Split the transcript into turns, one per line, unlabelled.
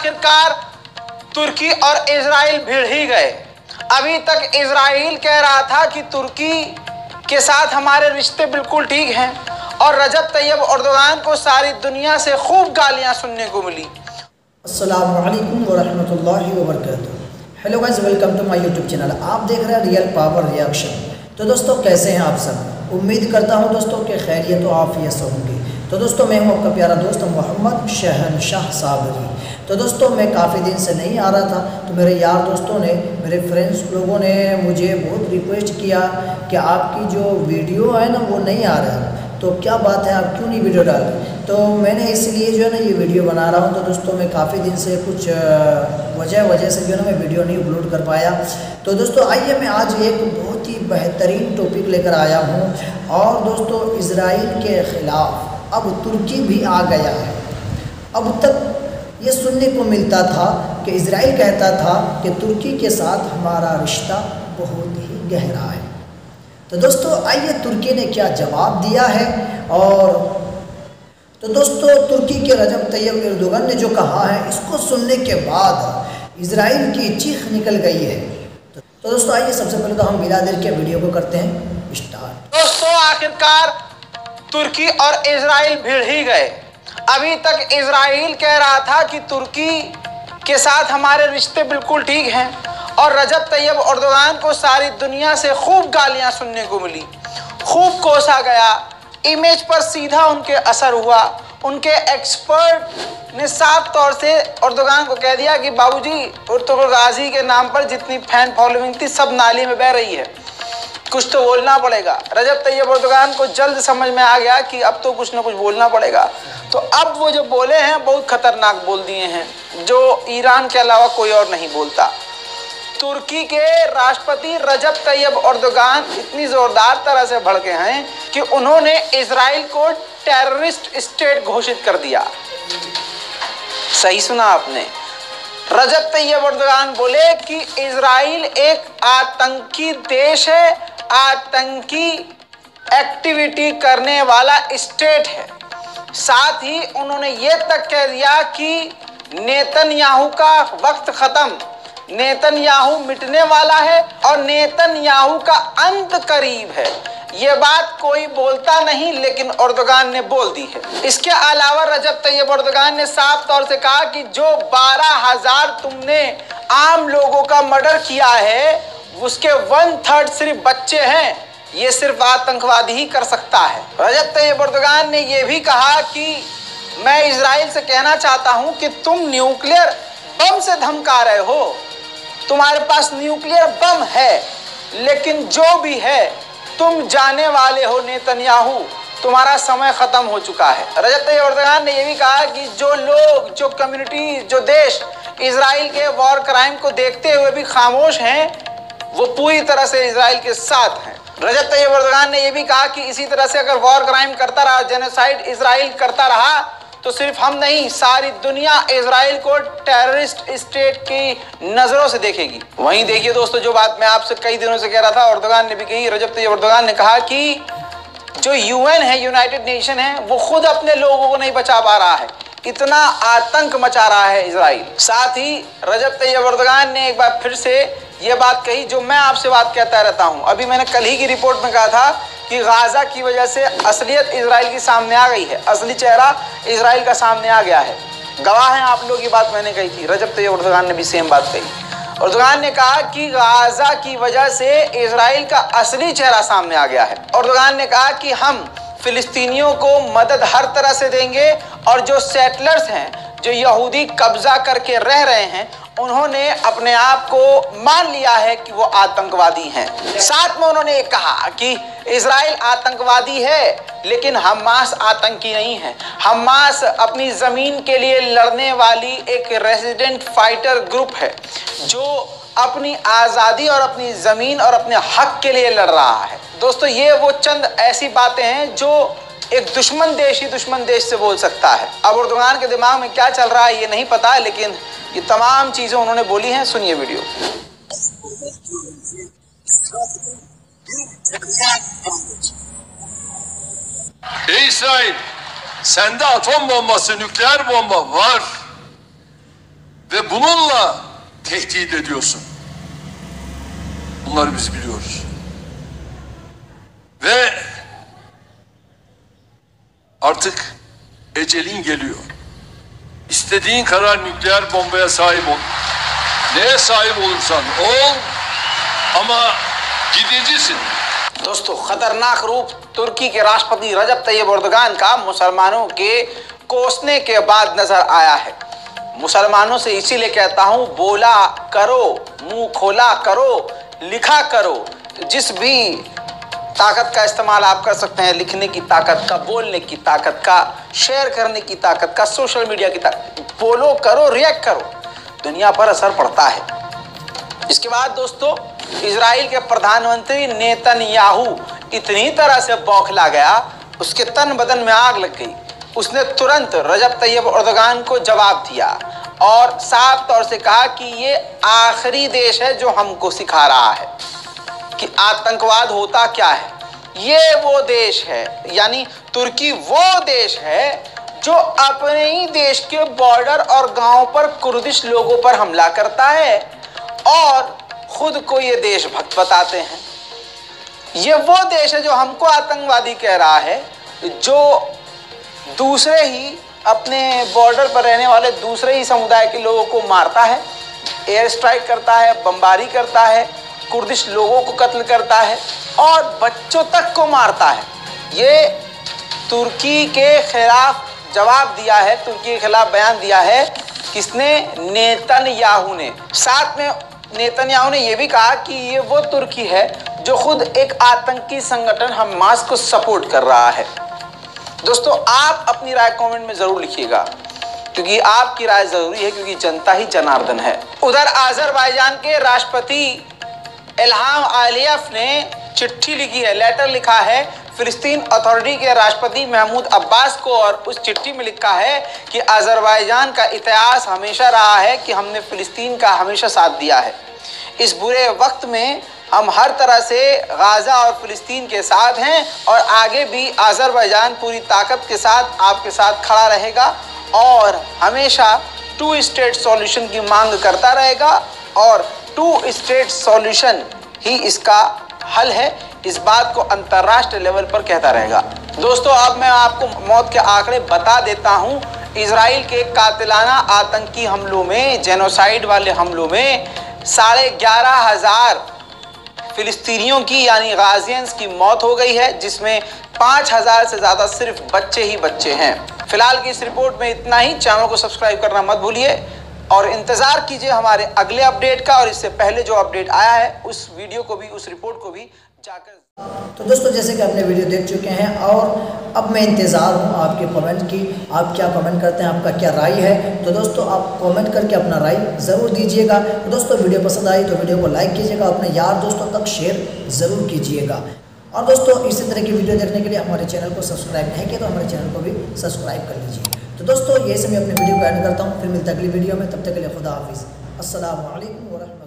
आखिरकार तुर्की और इजराइल भिड़ ही गए। अभी तक इजराइल कह रहा था कि तुर्की के साथ हमारे रिश्ते बिल्कुल ठीक हैं और रजब तैयब एर्दोगान को सारी दुनिया से खूब गालियां सुनने को मिली।
अस्सलामु अलैकुम वरहमतुल्लाहि वबरकातुहू। Hello guys, welcome to my YouTube channel. आप देख रहे हैं रियल पावर रिएक्शन। तो दोस्तों, कैसे हैं आप सब? उम्मीद करता हूं दोस्तों कि खैरियत व आफियत से होंगे। तो दोस्तों, मैं हूं आपका प्यारा दोस्त मोहम्मद शहनशाह साबरी। तो दोस्तों, मैं काफ़ी दिन से नहीं आ रहा था, तो मेरे यार दोस्तों ने, मेरे फ्रेंड्स लोगों ने मुझे बहुत रिक्वेस्ट किया कि आपकी जो वीडियो है ना वो नहीं आ रहा है, तो क्या बात है, आप क्यों नहीं वीडियो डाल रहे? तो मैंने इसलिए जो है ना ये वीडियो बना रहा हूँ। तो दोस्तों, मैं काफ़ी दिन से कुछ वजह से जो है ना मैं वीडियो नहीं अपलोड कर पाया। तो दोस्तों, आइए मैं आज एक बहुत ही बेहतरीन टॉपिक लेकर आया हूँ। और दोस्तों, इजराइल के ख़िलाफ़ अब तुर्की भी आ गया है। अब तक ये सुनने को मिलता था कि इजराइल कहता था कि तुर्की के साथ हमारा रिश्ता बहुत ही गहरा है। तो दोस्तों, आइए तुर्की ने क्या जवाब दिया है। और तो दोस्तों, तुर्की के रजब तैयब एर्दोगान ने जो कहा है, इसको सुनने के बाद इजराइल की चीख निकल गई है। तो दोस्तों, आइए सबसे पहले तो हम बिना देर के वीडियो को करते हैं स्टार्ट।
दोस्तों, आखिरकार तुर्की और इजराइल भिड़ ही गए। अभी तक इजराइल कह रहा था कि तुर्की के साथ हमारे रिश्ते बिल्कुल ठीक हैं और रजब तैयब एर्दोगान को सारी दुनिया से खूब गालियां सुनने को मिली, खूब कोसा गया, इमेज पर सीधा उनके असर हुआ। उनके एक्सपर्ट ने साफ तौर से एर्दोगान को कह दिया कि बाबूजी, तुर्तुगल गाजी के नाम पर जितनी फैन फॉलोइंग थी सब नाली में बह रही है, कुछ तो बोलना पड़ेगा। रजब तैयब एर्दोगान को जल्द समझ में आ गया कि अब तो कुछ ना कुछ बोलना पड़ेगा। तो अब वो जो बोले हैं बहुत खतरनाक बोल दिए हैं, जो ईरान के अलावा कोई और नहीं बोलता। तुर्की के राष्ट्रपति रजब तैयब एर्दोगान इतनी जोरदार तरह से भड़के हैं कि उन्होंने इजराइल को टेररिस्ट स्टेट घोषित कर दिया। सही सुना आपने, रजब तैयब एर्दोगान बोले कि इजराइल एक आतंकी देश है, आतंकी एक्टिविटी करने वाला स्टेट है। साथ ही उन्होंने ये तक कह दिया कि नेतन्याहू का वक्त खत्म, नेतन्याहू मिटने वाला है और नेतन्याहू का अंत करीब है। ये बात कोई बोलता नहीं, लेकिन एर्दोगान ने बोल दी है। इसके अलावा रजब तैयब एर्दोगान ने साफ तौर से कहा कि जो 12,000 तुमने आम लोगों का मर्डर किया है, उसके 1/3 सिर्फ बच्चे हैं। ये सिर्फ आतंकवादी ही कर सकता है। रजब तैयब एर्दोगान ने यह भी कहा कि मैं इजराइल से कहना चाहता हूं कि तुम न्यूक्लियर बम से धमका रहे हो, तुम्हारे पास न्यूक्लियर बम है, लेकिन जो भी है तुम जाने वाले हो नेतन्याहू, तुम्हारा समय खत्म हो चुका है। रजब तैयब एर्दोगान ने यह भी कहा कि जो लोग, जो कम्युनिटी, जो देश इजराइल के वॉर क्राइम को देखते हुए भी खामोश हैं, वो पूरी तरह से इजराइल के साथ हैं। रजब तैयब एर्दोगान ने यह भी कहा कि इसी तरह से अगर वॉर क्राइम करता रहा, जेनोसाइड इजराइल करता रहा, तो सिर्फ हम नहीं, सारी दुनिया इजराइल को टेररिस्ट स्टेट की नजरों से देखेगी। वहीं देखिए दोस्तों, जो बात मैं आपसे कई दिनों से कह रहा था, एर्दोगान ने भी कही। रजब तैयब एर्दोगान ने कहा कि जो यूएन है, यूनाइटेड नेशन है, वो खुद अपने लोगों को नहीं बचा पा रहा है, इतना आतंक मचा रहा है इजराइल। साथ ही रजब तैयब एर्दोगान ने एक बार फिर से ये बात कही जो मैं आपसे बात कहता रहता हूँ। अभी मैंने कल ही की रिपोर्ट में कहा था कि गाजा की वजह से असलियत इजराइल की सामने आ गई है, असली चेहरा इजराइल का सामने आ गया है। गवाह हैं आप लोग, ये बात मैंने कही थी। रजब तैयब एर्दोगान ने भी सेम बात कही। एर्दोगान ने कहा कि गाजा की वजह से इजराइल का असली चेहरा सामने आ गया है। एर्दोगान ने कहा कि हम फिलिस्तीनियों को मदद हर तरह से देंगे और जो सेटलर्स हैं, जो यहूदी कब्जा करके रह रहे हैं, उन्होंने अपने आप को मान लिया है कि वो आतंकवादी हैं। साथ में उन्होंने कहा कि इजराइल आतंकवादी है, लेकिन हमास आतंकी नहीं है। हमास अपनी जमीन के लिए लड़ने वाली एक रेजिडेंट फाइटर ग्रुप है, जो अपनी आज़ादी और अपनी ज़मीन और अपने हक के लिए लड़ रहा है। दोस्तों, ये वो चंद ऐसी बातें हैं जो एक दुश्मन देश ही दुश्मन देश से बोल सकता है। अब एर्दोगान के दिमाग में क्या चल रहा है ये नहीं पता है, लेकिन ये तमाम चीज़ें उन्होंने बोली हैं। सुनिए video.
İsrail, sende atom bombası, nükleer bomba var. ve bununla tehdit ediyorsun. Bunları biz biliyoruz. Ve artık ecelin geliyor. İstediğin kadar nükleer bombaya sahip ol. Neye sahip olursan ol ama gidicisin.
दोस्तों, खतरनाक रूप तुर्की के राष्ट्रपति रजब Tayyip Erdogan का मुसलमानों के कोसने के बाद नजर आया है। मुसलमानों से इसीलिए कहता हूं, बोला करो, मुंह खोला करो, लिखा करो। जिस भी ताकत का इस्तेमाल आप कर सकते हैं, लिखने की ताकत का, बोलने की ताकत का, शेयर करने की ताकत का, सोशल मीडिया की ताकत, बोलो करो, रिएक्ट करो, दुनिया पर असर पड़ता है। इसके बाद दोस्तों, इजराइल के प्रधानमंत्री नेतन्याहू इतनी तरह से बौखला गया, उसके तन बदन में आग लग गई। उसने तुरंत रजब तैयब एर्दोगान को जवाब दिया और साफ तौर से कहा कि ये आखिरी देश है जो हमको सिखा रहा है कि आतंकवाद होता क्या है। ये वो देश है, यानी तुर्की वो देश है जो अपने ही देश के बॉर्डर और गांव पर कुर्दिश लोगों पर हमला करता है और खुद को ये देशभक्त बताते हैं। ये वो देश है जो हमको आतंकवादी कह रहा है, जो दूसरे ही अपने बॉर्डर पर रहने वाले दूसरे ही समुदाय के लोगों को मारता है, एयर स्ट्राइक करता है, बमबारी करता है, कुर्दिश लोगों को कत्ल करता है और बच्चों तक को मारता है। ये तुर्की के खिलाफ जवाब दिया है, तुर्की के खिलाफ बयान दिया है किसने? नेतन्याहू ने। साथ में नेतन्याहू ने यह भी कहा कि ये वो तुर्की है जो खुद एक आतंकी संगठन हमास को सपोर्ट कर रहा है। दोस्तों, आप अपनी राय कमेंट में जरूर लिखिएगा, क्योंकि आपकी राय जरूरी है, क्योंकि जनता ही जनार्दन है। उधर अजरबैजान के राष्ट्रपति इल्हाम अलीयव ने चिट्ठी लिखी है, लेटर लिखा है फिलिस्तीन अथॉरिटी के राष्ट्रपति महमूद अब्बास को, और उस चिट्ठी में लिखा है कि अजरबैजान का इतिहास हमेशा रहा है कि हमने फिलिस्तीन का हमेशा साथ दिया है। इस बुरे वक्त में हम हर तरह से गाजा और फिलिस्तीन के साथ हैं और आगे भी अजरबैजान पूरी ताकत के साथ आपके साथ खड़ा रहेगा और हमेशा 2 स्टेट सॉल्यूशन की मांग करता रहेगा और 2 स्टेट सॉल्यूशन ही इसका हल है। इस बात को अंतर्राष्ट्रीय लेवल पर कहता रहेगा। दोस्तों, अब मैं आपको मौत के आंकड़े बता देता हूं। इजराइल के कातिलाना आतंकी हमलों में, जेनोसाइड वाले हमलों में 11,500 फिलिस्तीनियों की यानी गाजियंस की मौत हो गई है, जिसमें 5,000 से ज़्यादा सिर्फ बच्चे ही बच्चे हैं। फिलहाल की इस रिपोर्ट में इतना ही। चैनल को सब्सक्राइब करना मत भूलिए और इंतज़ार कीजिए हमारे अगले अपडेट का, और इससे पहले जो अपडेट आया है उस वीडियो को भी, उस रिपोर्ट को भी जाकर।
तो दोस्तों, जैसे कि आपने वीडियो देख चुके हैं और अब मैं इंतज़ार हूँ आपके कमेंट की। आप क्या कमेंट करते हैं, आपका क्या राय है? तो दोस्तों, आप कमेंट करके अपना राय ज़रूर दीजिएगा। तो दोस्तों, वीडियो पसंद आई तो वीडियो को लाइक कीजिएगा, अपने यार दोस्तों तक शेयर ज़रूर कीजिएगा। और दोस्तों, इसी तरह की वीडियो देखने के लिए हमारे चैनल को सब्सक्राइब नहीं किया तो हमारे चैनल को भी सब्सक्राइब कर लीजिए। तो दोस्तों, ये से मैं अपने वीडियो को एंड करता हूँ। फिर मिलता है अगली वीडियो में, तब तक के लिए खुदा हाफिज़। अस्सलामु अलैकुम व रहमतुल्लाह।